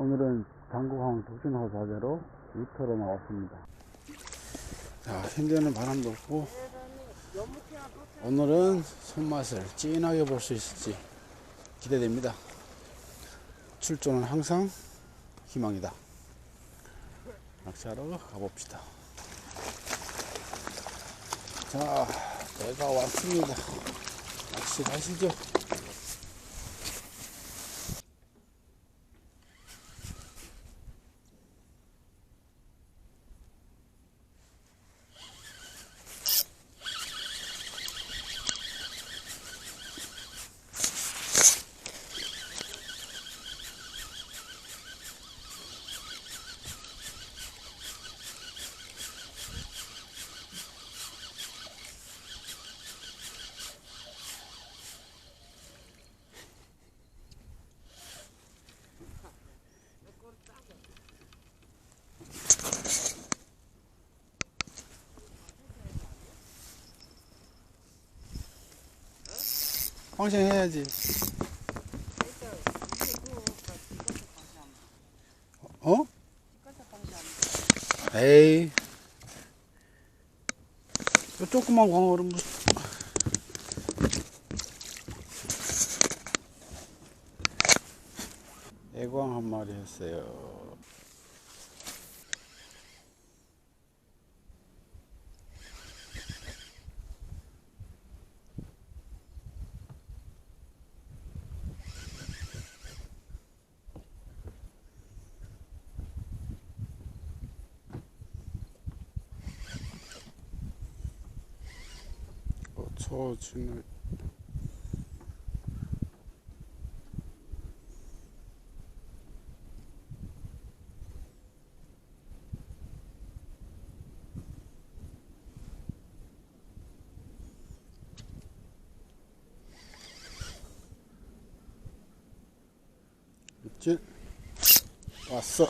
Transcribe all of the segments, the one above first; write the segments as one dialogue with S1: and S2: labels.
S1: 오늘은 장국항 도진호 자재로 위터로 나왔습니다. 자, 현재는 바람도 없고 오늘은 손맛을 진하게 볼 수 있을지 기대됩니다. 출조는 항상 희망이다. 낚시하러 가봅시다. 자, 배가 왔습니다. 낚시 가시죠. 방생해야지. 어? 에이, 요 조그만 광어를 무슨 애광 한 마리 했어요. 초진을 입질 왔어.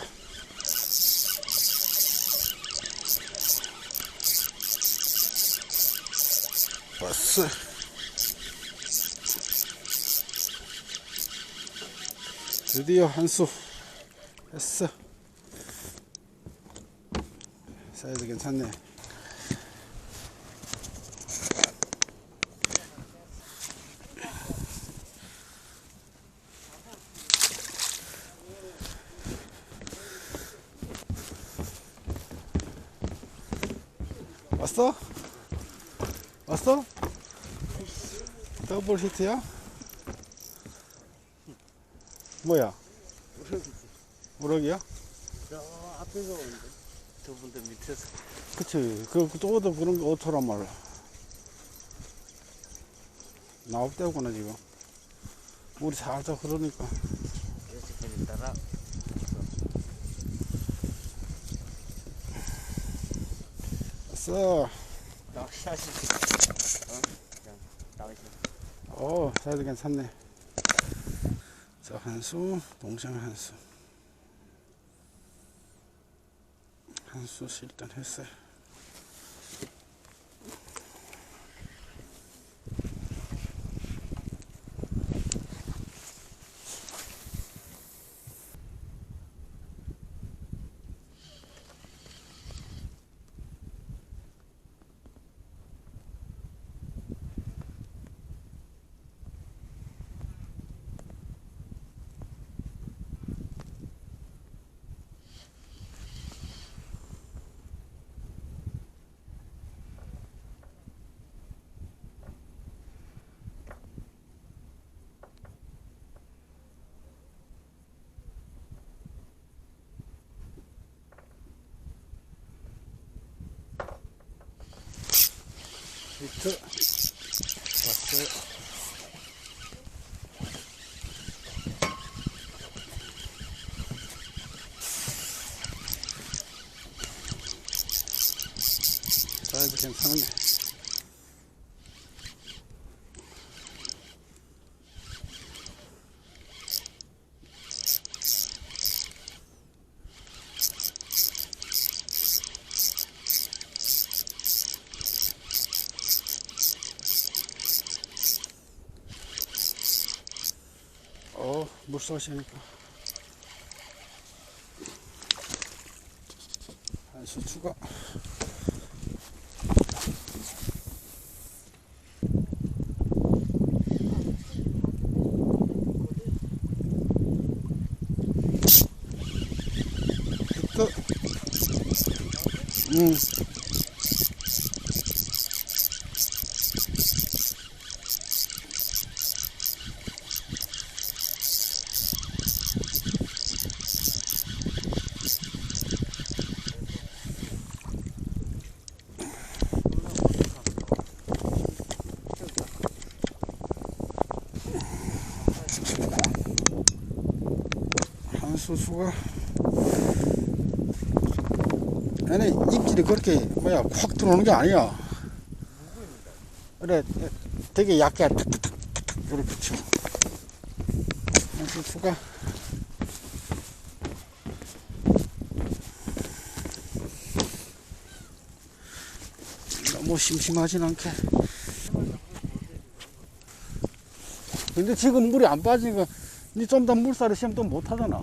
S1: 왔어. 드디어 한수 했어. 사이즈 괜찮네. 왔어? 왔어? 더블 히트야? 뭐야? 우럭이야?
S2: 저 앞에서 오는데 저분들 밑에서.
S1: 그치. 또도 그런 게 어쩌란 말이야. 나옵대구나 지금. 물이 살짝 흐르니까.
S2: 여기까지 따라.
S1: 왔어.
S2: 낚시하시지. 낚시.
S1: 사이즈 괜찮네. 자, 한수, 동생 한수. 한수 일단 했어요. 히트 왔어요. 사이즈 괜찮은데. 물쏘시니까 수추가 또 수수가 아니 입질이 그렇게 뭐야 확 들어오는 게 아니야. 그래 되게 얇게 탁탁탁탁 이렇게 쳐. 수수가 너무 심심하진 않게. 근데 지금 물이 안 빠지니까 이제 좀 더 물살을 시험 또 못하잖아.